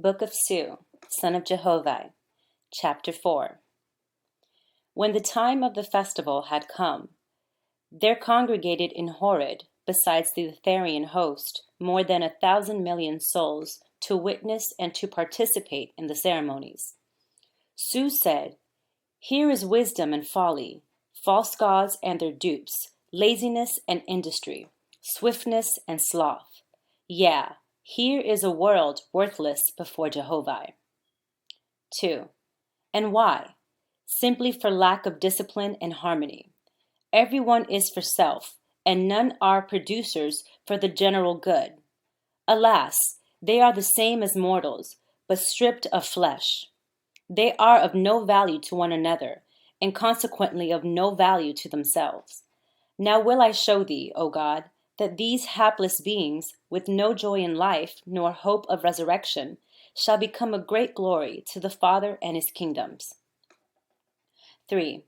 Book of Su, son of Jehovih, Chapter 4. When the time of the festival had come, there congregated in Horeb, besides the Etherian host, more than 1,000,000,000 souls to witness and to participate in the ceremonies. Su said, "Here is wisdom and folly, false gods and their dupes, laziness and industry, swiftness and sloth. Yeah, here is a world worthless before Jehovah." 2. And why? Simply for lack of discipline and harmony. Everyone is for self, and none are producers for the general good. Alas, they are the same as mortals, but stripped of flesh. They are of no value to one another, and consequently of no value to themselves. Now will I show thee, O God, that these hapless beings, with no joy in life nor hope of resurrection, shall become a great glory to the Father and his kingdoms. 3.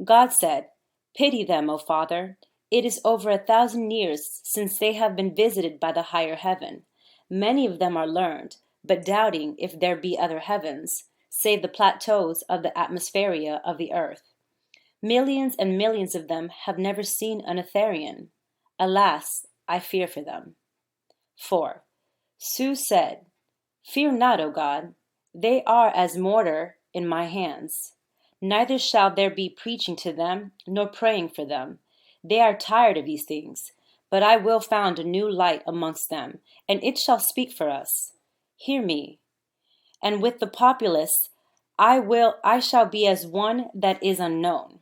God said, "Pity them, O Father. It is over 1,000 years since they have been visited by the higher heaven. Many of them are learned, but doubting if there be other heavens, save the plateaus of the atmospheria of the earth. Millions and millions of them have never seen an Etherian. Alas, I fear for them." 4. Su said, "Fear not, O God. They are as mortar in my hands. Neither shall there be preaching to them, nor praying for them. They are tired of these things. But I will found a new light amongst them, and it shall speak for us. Hear me. And with the populace I shall be as one that is unknown.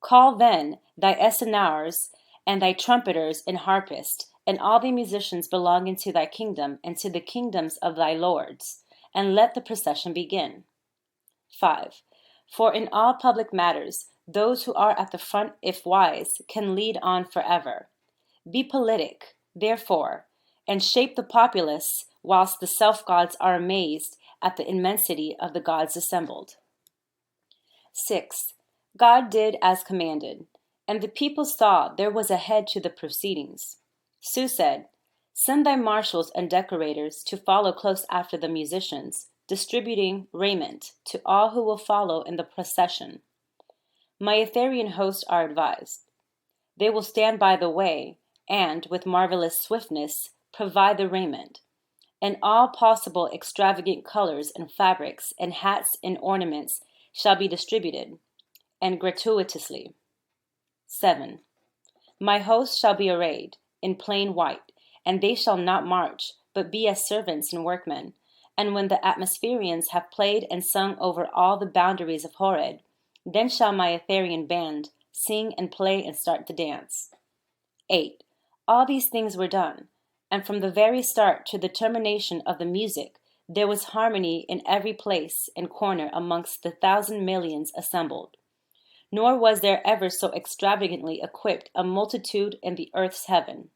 Call then thy essenars and thy trumpeters and harpists, and all the musicians belonging to thy kingdom and to the kingdoms of thy lords, and let the procession begin." 5. For in all public matters, those who are at the front, if wise, can lead on forever. Be politic, therefore, and shape the populace, whilst the self-gods are amazed at the immensity of the gods assembled. 6. God did as commanded, and the people saw there was a head to the proceedings. Su said, "Send thy marshals and decorators to follow close after the musicians, distributing raiment to all who will follow in the procession. My Etherian hosts are advised. They will stand by the way, and, with marvelous swiftness, provide the raiment, and all possible extravagant colors and fabrics, and hats and ornaments shall be distributed, and gratuitously. 7. My hosts shall be arrayed in plain white, and they shall not march, but be as servants and workmen. And when the atmospherians have played and sung over all the boundaries of Horeb, then shall my Etherian band sing and play and start the dance." 8. All these things were done, and from the very start to the termination of the music, there was harmony in every place and corner amongst the 1,000,000,000 assembled. Nor was there ever so extravagantly equipped a multitude in the earth's heaven.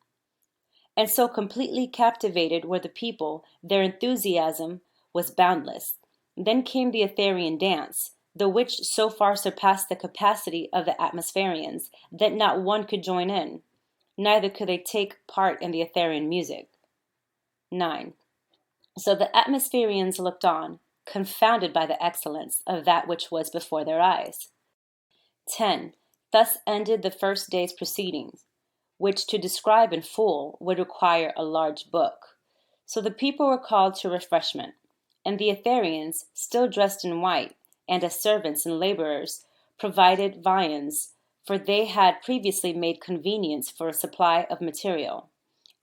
And so completely captivated were the people, their enthusiasm was boundless. Then came the Etherian dance, the which so far surpassed the capacity of the atmospherians that not one could join in, neither could they take part in the Etherian music. 9. So the atmospherians looked on, confounded by the excellence of that which was before their eyes. 10. Thus ended the first day's proceedings, which to describe in full would require a large book. So the people were called to refreshment, and the Etherians, still dressed in white, and as servants and laborers, provided viands, for they had previously made convenience for a supply of material.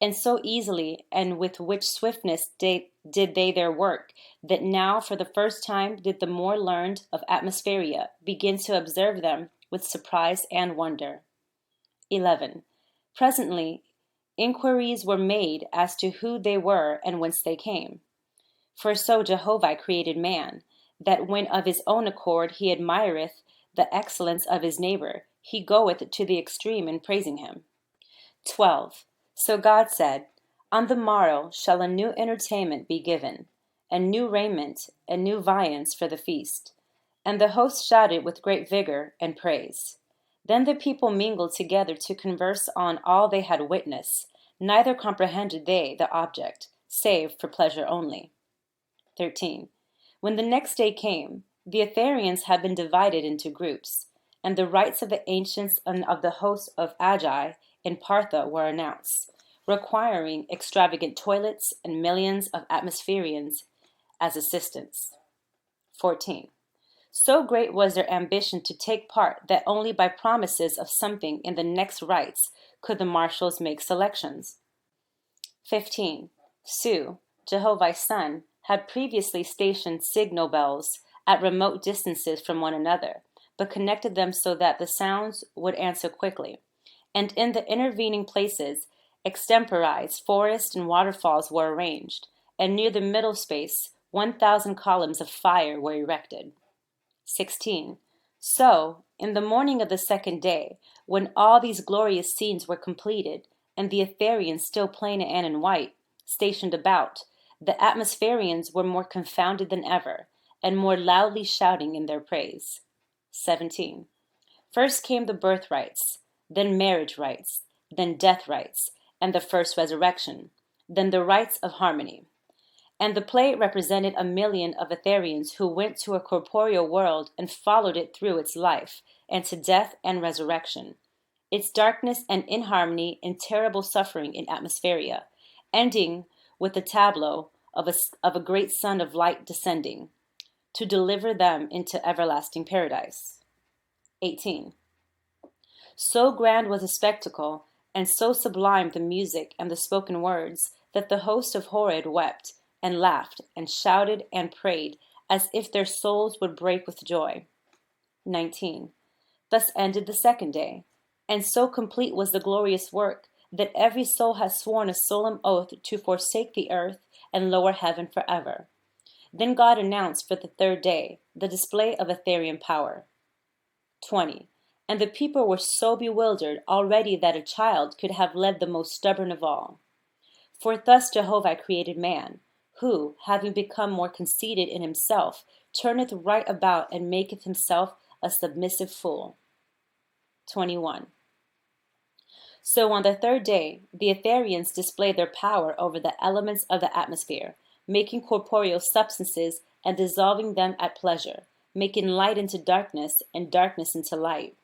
And so easily and with which swiftness did they their work, that now for the first time did the more learned of atmospheria begin to observe them with surprise and wonder. 11. Presently, inquiries were made as to who they were and whence they came. For so Jehovah created man, that when of his own accord he admireth the excellence of his neighbor, he goeth to the extreme in praising him. 12. So God said, "On the morrow shall a new entertainment be given, and new raiment, and new viands for the feast." And the host shouted with great vigor and praise. Then the people mingled together to converse on all they had witnessed, neither comprehended they the object, save for pleasure only. 13. When the next day came, the Atharians had been divided into groups, and the rites of the ancients and of the host of Agi in Partha were announced, requiring extravagant toilets and millions of atmospherians as assistants. 14. So great was their ambition to take part that only by promises of something in the next rites could the marshals make selections. 15. Su, Jehovih's son, had previously stationed signal bells at remote distances from one another, but connected them so that the sounds would answer quickly. And in the intervening places, extemporized forests and waterfalls were arranged, and near the middle space, 1,000 columns of fire were erected. 16. So, in the morning of the second day, when all these glorious scenes were completed, and the Atharians, still plain and in white, stationed about, the atmospherians were more confounded than ever, and more loudly shouting in their praise. 17. First came the birth rites, then marriage rites, then death rites, and the first resurrection, then the rites of harmony. And the play represented 1,000,000 of Atharians who went to a corporeal world and followed it through its life, and to death and resurrection, its darkness and inharmony and terrible suffering in atmospheria, ending with the tableau of a great sun of light descending, to deliver them into everlasting paradise. 18. So grand was the spectacle, and so sublime the music and the spoken words, that the host of Horeb wept, and laughed, and shouted, and prayed, as if their souls would break with joy. 19. Thus ended the second day, and so complete was the glorious work, that every soul has sworn a solemn oath to forsake the earth and lower heaven forever. Then God announced for the third day the display of Atharian power. 20. And the people were so bewildered already that a child could have led the most stubborn of all. For thus Jehovah created man, who, having become more conceited in himself, turneth right about and maketh himself a submissive fool. 21. So on the third day, the Atharians displayed their power over the elements of the atmosphere, making corporeal substances and dissolving them at pleasure, making light into darkness and darkness into light,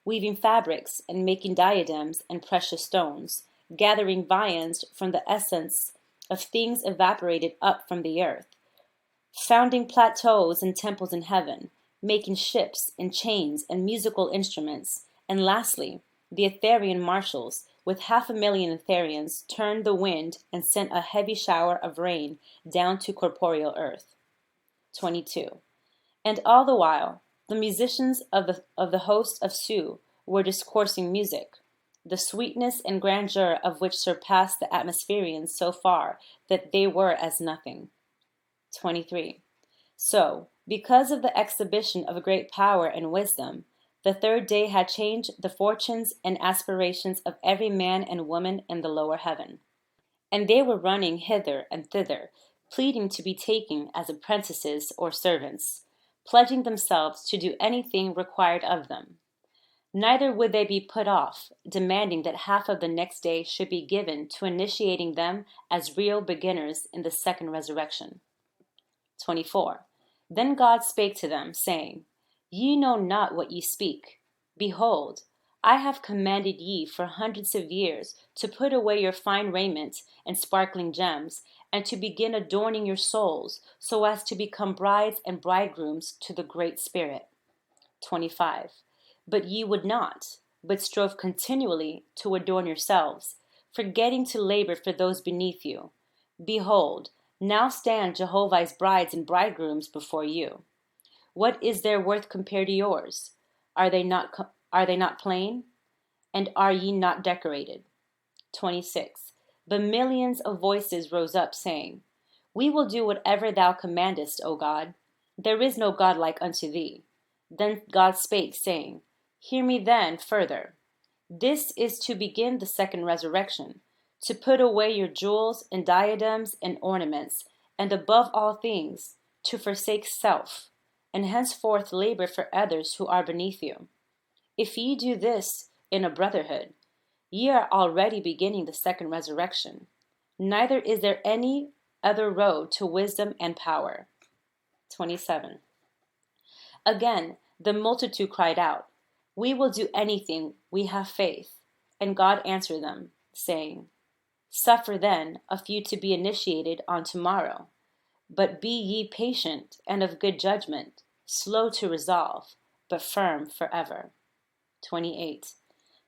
weaving fabrics and making diadems and precious stones, gathering viands from the essence of things evaporated up from the earth, founding plateaus and temples in heaven, making ships and chains and musical instruments, and lastly, the Atharian marshals, with 500,000 Atharians, turned the wind and sent a heavy shower of rain down to corporeal earth. 22. And all the while, the musicians of the host of Su were discoursing music, the sweetness and grandeur of which surpassed the atmospherians so far that they were as nothing. 23. So, because of the exhibition of great power and wisdom, the third day had changed the fortunes and aspirations of every man and woman in the lower heaven. And they were running hither and thither, pleading to be taken as apprentices or servants, pledging themselves to do anything required of them. Neither would they be put off, demanding that half of the next day should be given to initiating them as real beginners in the second resurrection. 24. Then God spake to them, saying, Ye know not what ye speak. Behold, I have commanded ye for hundreds of years to put away your fine raiment and sparkling gems, and to begin adorning your souls, so as to become brides and bridegrooms to the Great Spirit. 25. But ye would not, but strove continually to adorn yourselves, forgetting to labor for those beneath you. Behold, now stand Jehovah's brides and bridegrooms before you. What is their worth compared to yours? Are they not plain? And are ye not decorated? 26. But millions of voices rose up, saying, We will do whatever thou commandest, O God. There is no God like unto thee. Then God spake, saying, Hear me then further. This is to begin the second resurrection, to put away your jewels and diadems and ornaments, and above all things, to forsake self, and henceforth labor for others who are beneath you. If ye do this in a brotherhood, ye are already beginning the second resurrection. Neither is there any other road to wisdom and power. 27. Again, the multitude cried out, "We will do anything, we have faith." And God answered them, saying, "Suffer then a few to be initiated on tomorrow. But be ye patient and of good judgment, slow to resolve, but firm forever." 28.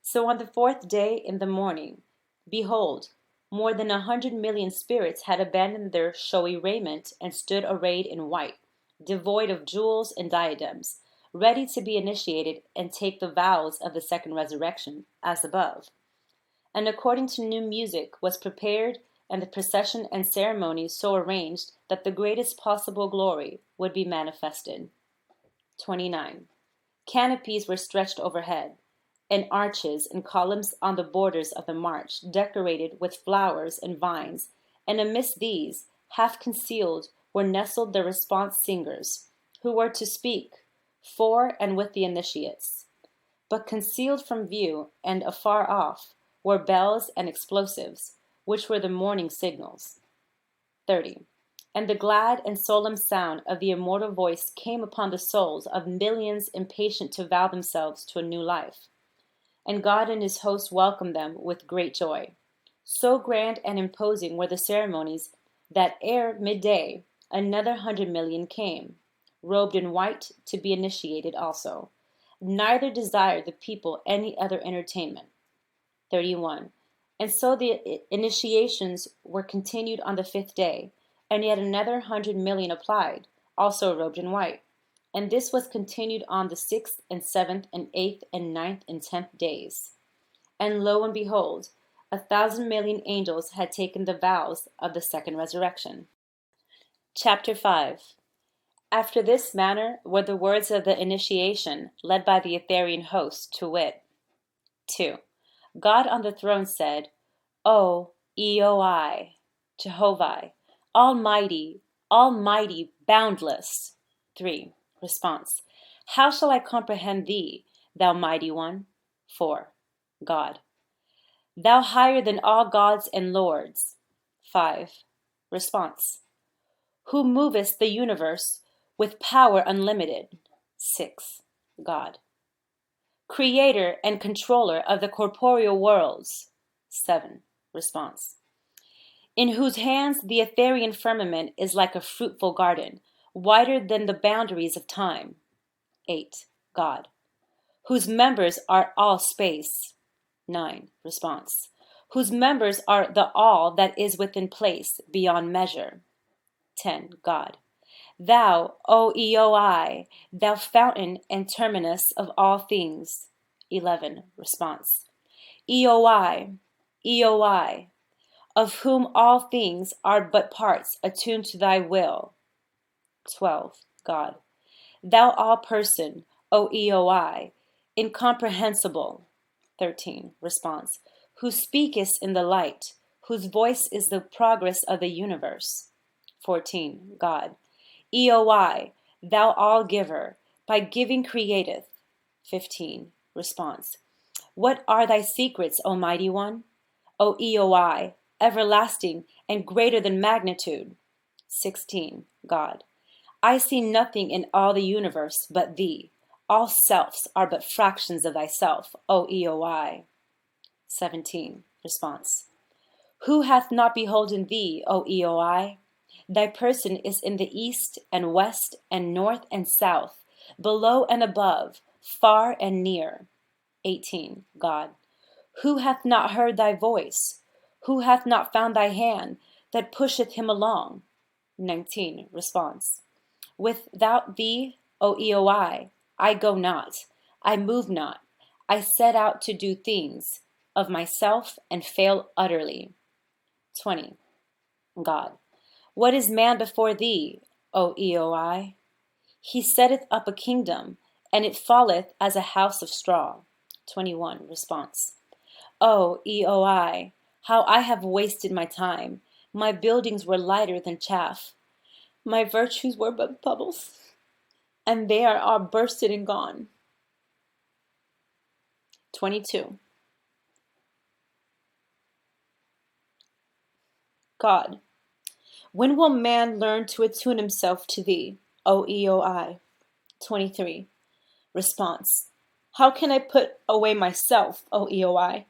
So on the fourth day in the morning, behold, more than 100 million spirits had abandoned their showy raiment and stood arrayed in white, devoid of jewels and diadems, ready to be initiated and take the vows of the second resurrection, as above. And according to new music was prepared, and the procession and ceremonies so arranged that the greatest possible glory would be manifested. 29. Canopies were stretched overhead, and arches and columns on the borders of the march, decorated with flowers and vines, and amidst these, half concealed, were nestled the response singers, who were to speak for and with the initiates. But concealed from view and afar off were bells and explosives, which were the morning signals. 30. And the glad and solemn sound of the immortal voice came upon the souls of millions impatient to vow themselves to a new life. And God and his host welcomed them with great joy. So grand and imposing were the ceremonies that ere midday another 100 million came, robed in white, to be initiated also. Neither desired the people any other entertainment. 31. And so the initiations were continued on the fifth day, and yet another 100 million applied, also robed in white. And this was continued on the 6th and 7th and 8th and 9th and 10th days. And lo and behold, 1,000 million angels had taken the vows of the second resurrection. Chapter 5. After this manner were the words of the initiation, led by the Etherian host, to wit. 2. God on the throne said, "O Eoi, Jehovih, Almighty, Almighty, boundless." 3. Response: How shall I comprehend thee, thou mighty one? 4. God: Thou higher than all gods and lords. 5. Response: Who movest the universe with power unlimited. 6. God: Creator and controller of the corporeal worlds. 7. Response: In whose hands the Etherian firmament is like a fruitful garden, wider than the boundaries of time. 8. God: Whose members are all space. 9. Response: Whose members are the all that is within place, beyond measure. 10. God: Thou, O Eoi, thou fountain and terminus of all things. 11. Response: Eoi, Eoi, of whom all things are but parts attuned to thy will. 12. God: Thou all person, O Eoi, incomprehensible. 13. Response: Who speakest in the light, whose voice is the progress of the universe. 14. God: Eoi, thou all giver, by giving createth. 15. Response: What are thy secrets, O mighty one? O Eoi, everlasting and greater than magnitude. 16. God: I see nothing in all the universe but thee. All selves are but fractions of thyself, O Eoi. 17. Response: Who hath not beholden thee, O Eoi? Thy person is in the east and west and north and south, below and above, far and near. 18. God: Who hath not heard thy voice? Who hath not found thy hand that pusheth him along? 19. Response: Without thee, O Eoi, I go not, I move not, I set out to do things of myself and fail utterly. 20. God: What is man before thee, O Eoi? He setteth up a kingdom, and it falleth as a house of straw. 21. Response: O Eoi, how I have wasted my time. My buildings were lighter than chaff. My virtues were but bubbles, and they are all bursted and gone. 22. God: When will man learn to attune himself to thee, O Eoi? 23. Response. How can I put away myself, O Eoi?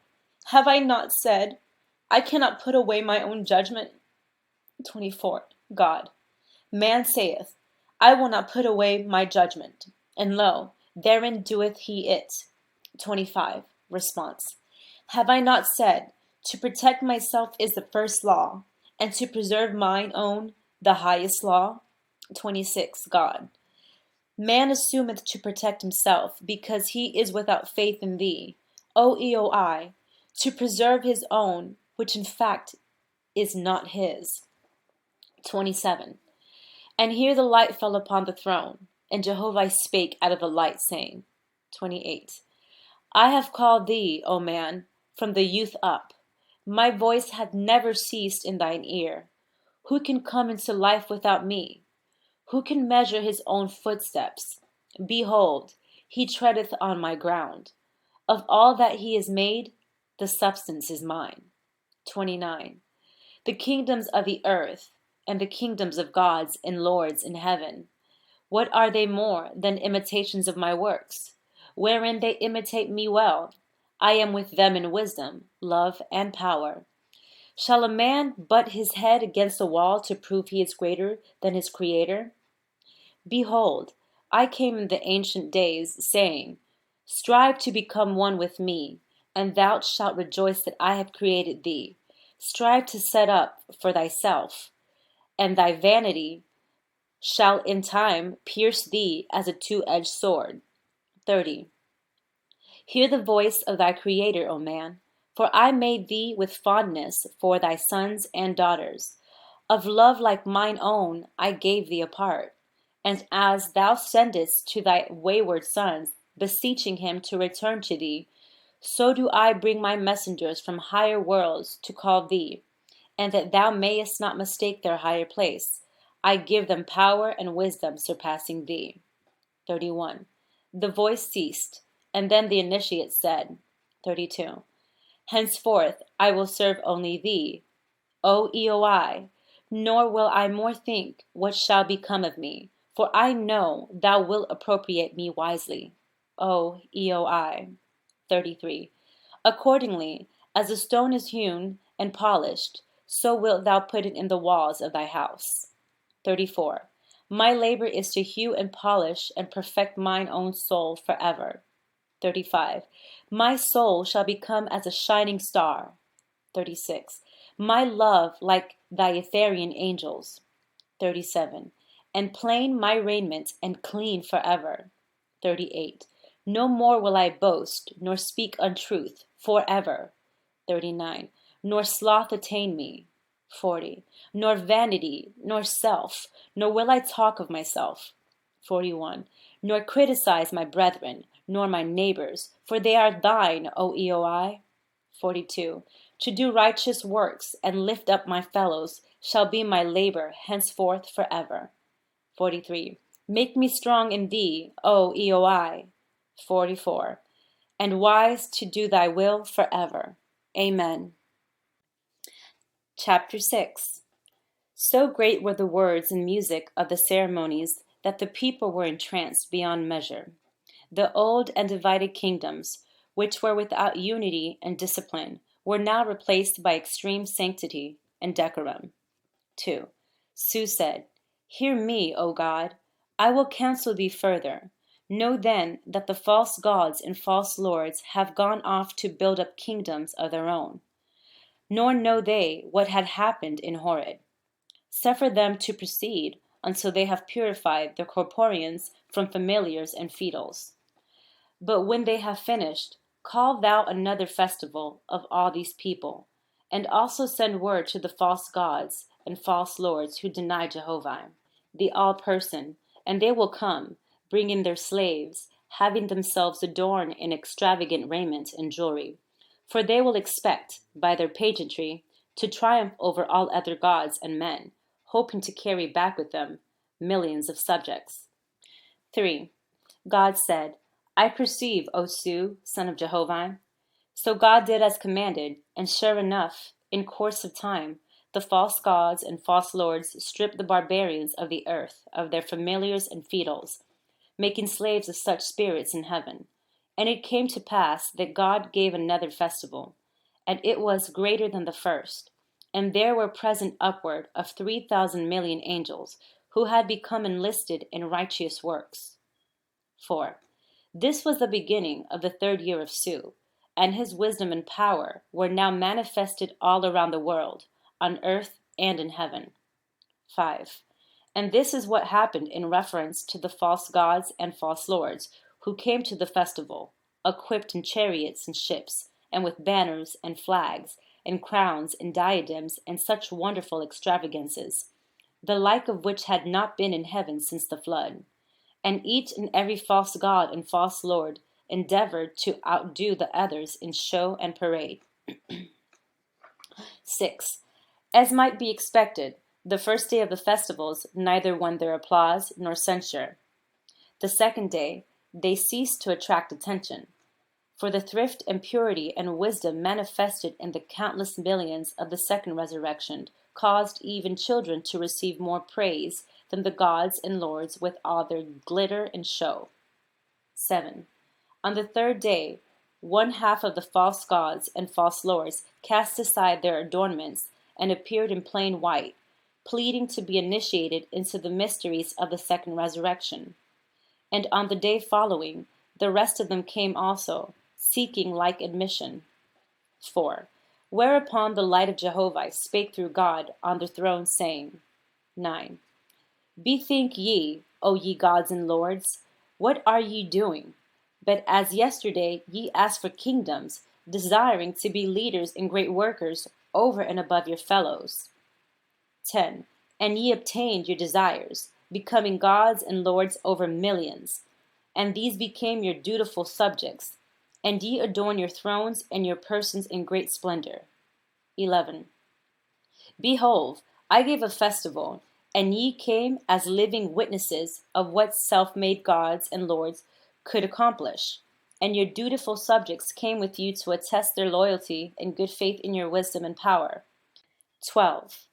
Have I not said, I cannot put away my own judgment? 24. God. Man saith, I will not put away my judgment, and lo, therein doeth he it. 25. Response. Have I not said, to protect myself is the first law, and to preserve mine own the highest law? 26. God. Man assumeth to protect himself, because he is without faith in thee, O Eoi, to preserve his own, which in fact is not his. 27. And here the light fell upon the throne, and Jehovah spake out of the light, saying, 28. I have called thee, O man, from the youth up. My voice hath never ceased in thine ear. Who can come into life without me? Who can measure his own footsteps? Behold, he treadeth on my ground. Of all that he has made, the substance is mine. 29. The kingdoms of the earth, and the kingdoms of gods and lords in heaven, what are they more than imitations of my works, wherein they imitate me well? I am with them in wisdom, love, and power. Shall a man butt his head against a wall to prove he is greater than his Creator? Behold, I came in the ancient days, saying, strive to become one with me, and thou shalt rejoice that I have created thee. Strive to set up for thyself, and thy vanity shall in time pierce thee as a two-edged sword. 30. Hear the voice of thy Creator, O man, for I made thee with fondness for thy sons and daughters. Of love like mine own I gave thee a part. And as thou sendest to thy wayward sons, beseeching him to return to thee, so do I bring my messengers from higher worlds to call thee, and that thou mayest not mistake their higher place, I give them power and wisdom surpassing thee. 31. The voice ceased, and then the initiate said, 32. Henceforth I will serve only thee, O Eoi, nor will I more think what shall become of me, for I know thou wilt appropriate me wisely, O Eoi. 33. Accordingly, as a stone is hewn and polished, so wilt thou put it in the walls of thy house. 34. My labor is to hew and polish and perfect mine own soul forever. 35. My soul shall become as a shining star. 36. My love like thy Etherian angels. 37. And plain my raiment and clean forever. 38. No more will I boast, nor speak untruth, forever. 39. Nor sloth attain me. 40. Nor vanity, nor self, nor will I talk of myself. 41. Nor criticize my brethren, nor my neighbors, for they are thine, O Eoi. 42. To do righteous works and lift up my fellows shall be my labor henceforth forever. 43. Make me strong in thee, O Eoi. 44. And wise to do thy will forever. Amen. Chapter 6. So great were the words and music of the ceremonies that the people were entranced beyond measure. The old and divided kingdoms, which were without unity and discipline, were now replaced by extreme sanctity and decorum. 2. Su said, Hear me, O God. I will counsel thee further. Know then that the false gods and false lords have gone off to build up kingdoms of their own. Nor know they what had happened in Horeb. Suffer them to proceed until they have purified the corporeans from familiars and fetals. But when they have finished, call thou another festival of all these people, and also send word to the false gods and false lords who deny Jehovah, the all-person, and they will come, bringing their slaves, having themselves adorned in extravagant raiment and jewelry. For they will expect, by their pageantry, to triumph over all other gods and men, hoping to carry back with them millions of subjects. 3. God said, I perceive, O Su, son of Jehovah. So God did as commanded, and sure enough, in course of time, the false gods and false lords stripped the barbarians of the earth of their familiars and feudals, making slaves of such spirits in heaven. And it came to pass that God gave another festival, and it was greater than the first. And there were present upward of 3,000 million angels, who had become enlisted in righteous works. 4. This was the beginning of the 3rd year of Su, and his wisdom and power were now manifested all around the world, on earth and in heaven. 5. And this is what happened in reference to the false gods and false lords, who came to the festival, equipped in chariots and ships, and with banners and flags, and crowns and diadems, and such wonderful extravagances, the like of which had not been in heaven since the flood. And each and every false god and false lord endeavored to outdo the others in show and parade. 6. As might be expected, the first day of the festivals neither won their applause nor censure. The second day, they ceased to attract attention, for the thrift and purity and wisdom manifested in the countless millions of the second resurrection caused even children to receive more praise than the gods and lords with all their glitter and show. 7. On the third day, one half of the false gods and false lords cast aside their adornments and appeared in plain white, pleading to be initiated into the mysteries of the second resurrection. And on the day following, the rest of them came also, seeking like admission. 4. Whereupon the light of Jehovah spake through God on the throne, saying, 9. Bethink ye, O ye gods and lords, what are ye doing? But as yesterday ye asked for kingdoms, desiring to be leaders and great workers over and above your fellows. 10. And ye obtained your desires, becoming gods and lords over millions, and these became your dutiful subjects, and ye adorn your thrones and your persons in great splendor. 11. Behold, I gave a festival, and ye came as living witnesses of what self-made gods and lords could accomplish, and your dutiful subjects came with you to attest their loyalty and good faith in your wisdom and power. 12.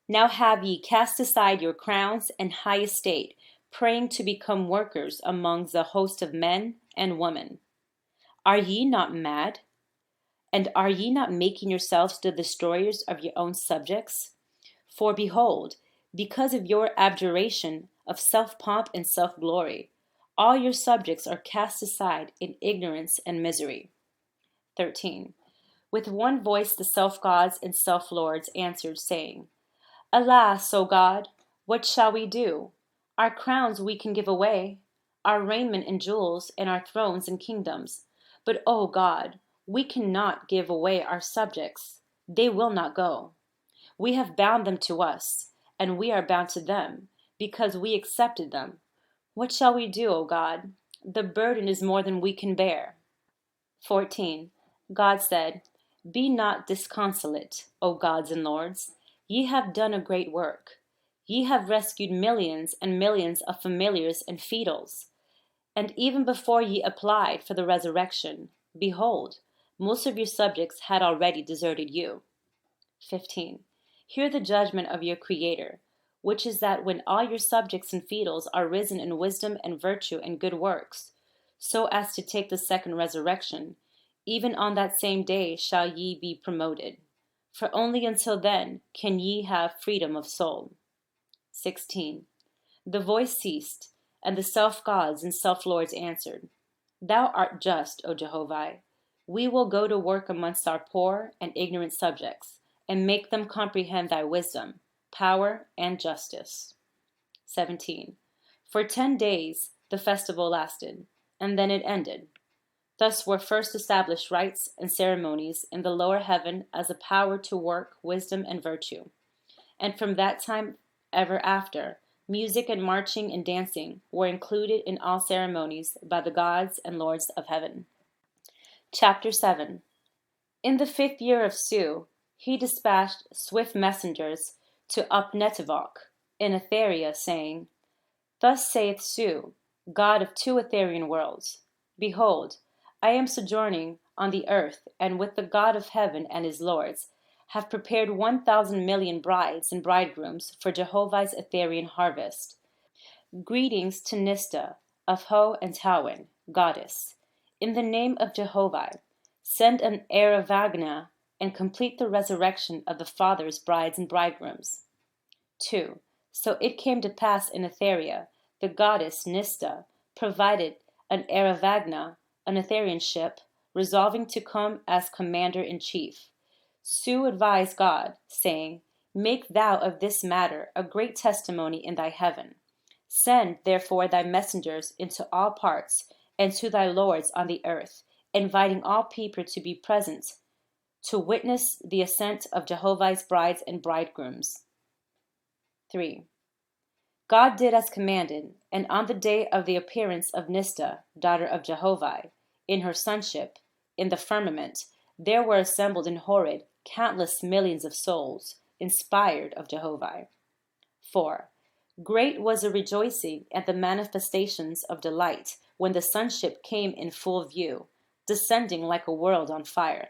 Now have ye cast aside your crowns and high estate, praying to become workers among the host of men and women. Are ye not mad? And are ye not making yourselves the destroyers of your own subjects? For behold, because of your abjuration of self-pomp and self-glory, all your subjects are cast aside in ignorance and misery. 13. With one voice the self-gods and self-lords answered, saying, Alas, O God, what shall we do? Our crowns we can give away, our raiment and jewels, and our thrones and kingdoms. But, O God, we cannot give away our subjects. They will not go. We have bound them to us, and we are bound to them, because we accepted them. What shall we do, O God? The burden is more than we can bear. 14. God said, Be not disconsolate, O gods and lords. Ye have done a great work. Ye have rescued millions and millions of familiars and feudals. And even before ye applied for the resurrection, behold, most of your subjects had already deserted you. 15. Hear the judgment of your Creator, which is that when all your subjects and feudals are risen in wisdom and virtue and good works, so as to take the second resurrection, even on that same day shall ye be promoted. For only until then can ye have freedom of soul. 16. The voice ceased, and the self-gods and self-lords answered, Thou art just, O Jehovah. We will go to work amongst our poor and ignorant subjects, and make them comprehend thy wisdom, power, and justice. 17. For 10 days the festival lasted, and then it ended. Thus were first established rites and ceremonies in the lower heaven as a power to work wisdom and virtue. And from that time ever after, music and marching and dancing were included in all ceremonies by the gods and lords of heaven. Chapter 7. In the 5th year of Su, he dispatched swift messengers to Upnetivok in Etheria, saying, Thus saith Su, God of 2 Etherian worlds, Behold, I am sojourning on the earth, and with the God of heaven and his lords, have prepared 1,000 million brides and bridegrooms for Jehovah's Etherian harvest. Greetings to Nista of Ho and Tawin, goddess. In the name of Jehovah, send an Eravagna and complete the resurrection of the father's brides and bridegrooms. 2. So it came to pass in Etheria, the goddess Nista provided an Eravagna, an Etherian ship, resolving to come as commander-in-chief. Su advised God, saying, Make thou of this matter a great testimony in thy heaven. Send therefore thy messengers into all parts, and to thy lords on the earth, inviting all people to be present, to witness the ascent of Jehovah's brides and bridegrooms. 3. God did as commanded, and on the day of the appearance of Nista, daughter of Jehovah, in her sonship, in the firmament, there were assembled in Horeb countless millions of souls, inspired of Jehovah. 4. Great was the rejoicing at the manifestations of delight when the sonship came in full view, descending like a world on fire.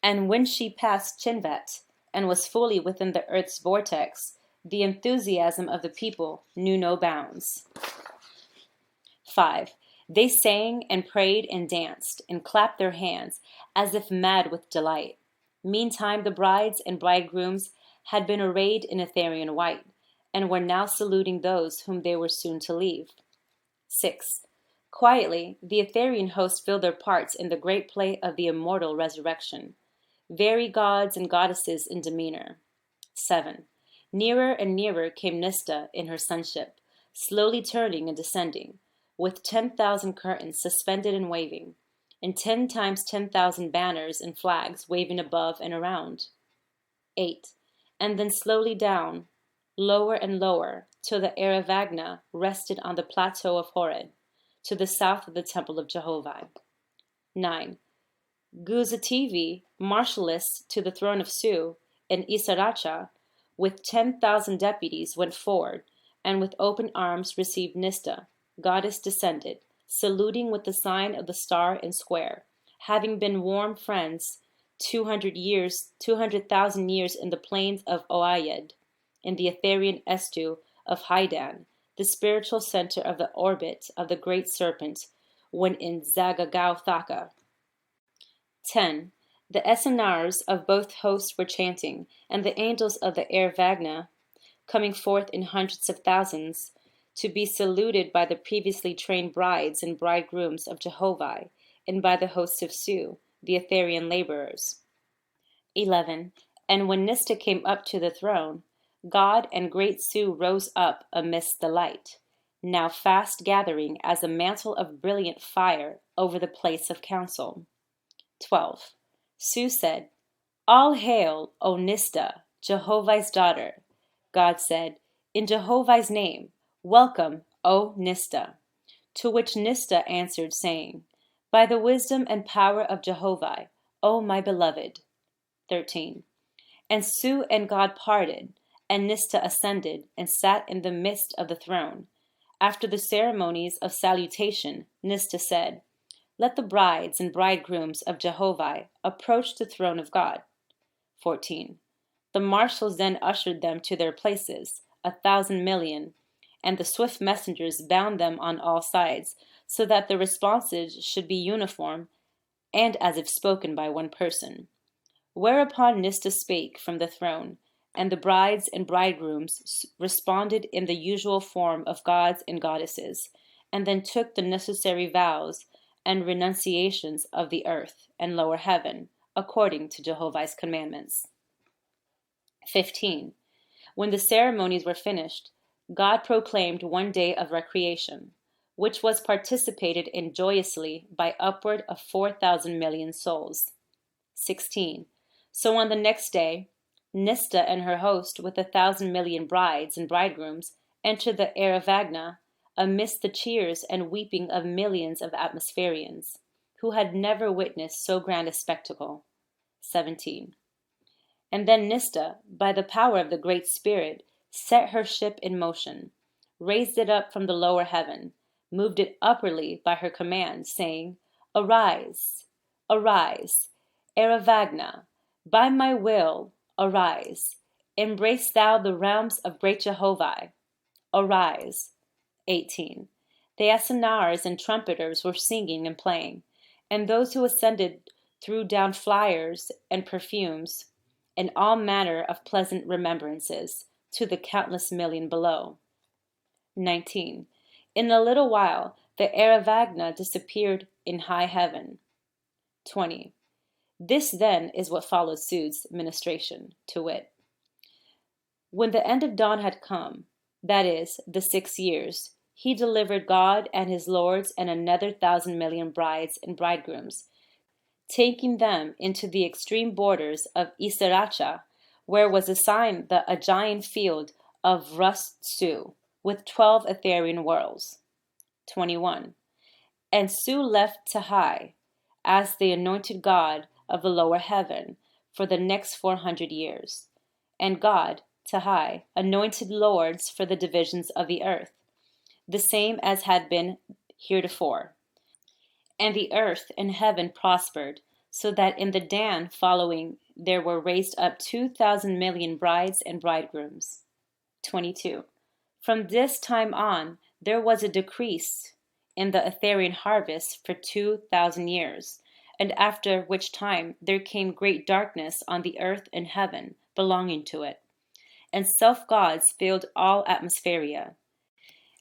And when she passed Chinvat and was fully within the earth's vortex, the enthusiasm of the people knew no bounds. 5. They sang and prayed and danced and clapped their hands as if mad with delight. Meantime, the brides and bridegrooms had been arrayed in Etherian white and were now saluting those whom they were soon to leave. 6. Quietly, the Etherian host filled their parts in the great play of the immortal resurrection, very gods and goddesses in demeanor. 7. Nearer and nearer came Nista in her sonship, slowly turning and descending, with 10,000 curtains suspended and waving, and 10 times 10,000 banners and flags waving above and around. 8. And then slowly down, lower and lower, till the Eravagna rested on the plateau of Horeb, to the south of the temple of Jehovah. 9. Guzativi, marshalless to the throne of Su, and Isaracha, with 10,000 deputies went forward, and with open arms received Nista, goddess descended, saluting with the sign of the star and square, having been warm friends 200,000 years in the plains of Oayed, in the Etherian Estu of Haidan, the spiritual center of the orbit of the great serpent, when in Zagagauthaka. 10. The Esenars of both hosts were chanting, and the angels of the Eravagna, coming forth in hundreds of thousands, to be saluted by the previously trained brides and bridegrooms of Jehovah, and by the hosts of Su, the Etherian laborers. 11. And when Nista came up to the throne, God and great Su rose up amidst the light, now fast gathering as a mantle of brilliant fire over the place of council. 12. Su said, All hail, O Nista, Jehovah's daughter. God said, In Jehovah's name, welcome, O Nista. To which Nista answered, saying, By the wisdom and power of Jehovah, O my beloved. 13. And Su and God parted, and Nista ascended and sat in the midst of the throne. After the ceremonies of salutation, Nista said, Let the brides and bridegrooms of Jehovah approach the throne of God. 14. The marshals then ushered them to their places, 1,000 million, and the swift messengers bound them on all sides, so that the responses should be uniform and as if spoken by one person. Whereupon Nista spake from the throne, and the brides and bridegrooms responded in the usual form of gods and goddesses, and then took the necessary vows and renunciations of the earth and lower heaven, according to Jehovah's commandments. 15. When the ceremonies were finished, God proclaimed one day of recreation, which was participated in joyously by upward of 4,000 million souls. 16. So on the next day, Nista and her host with 1,000 million brides and bridegrooms entered the Eravagna amidst the cheers and weeping of millions of atmospherians, who had never witnessed so grand a spectacle. 17. And then Nista, by the power of the Great Spirit, set her ship in motion, raised it up from the lower heaven, moved it upwardly by her command, saying, Arise, arise, Eravagna, By my will, arise. Embrace thou the realms of great Jehovih. Arise. 18. The asinars and trumpeters were singing and playing, and those who ascended threw down flyers and perfumes, and all manner of pleasant remembrances to the countless million below. 19. In a little while, the Aravagna disappeared in high heaven. 20. This then is what followed Sude's ministration, to wit. When the end of dawn had come, that is, the 6 years, he delivered God and his lords and another 1,000,000,000 brides and bridegrooms, taking them into the extreme borders of Isaracha, where was assigned the Aegean field of Rust-Su, with 12 Etherian worlds. 21. And Su left Tahai as the anointed god of the lower heaven for the next 400 years, and God, Tahai, anointed lords for the divisions of the earth, the same as had been heretofore. And the earth and heaven prospered, so that in the Dan following there were raised up 2,000,000,000 brides and bridegrooms. 22. From this time on, there was a decrease in the Etherian harvest for 2,000 years, and after which time there came great darkness on the earth and heaven belonging to it, and self-gods filled all atmospheria.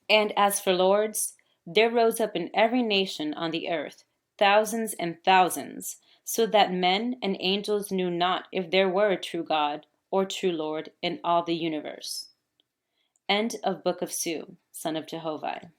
And as for lords, there rose up in every nation on the earth thousands and thousands, so that men and angels knew not if there were a true God or true Lord in all the universe. End of Book of Su, son of Jehovih.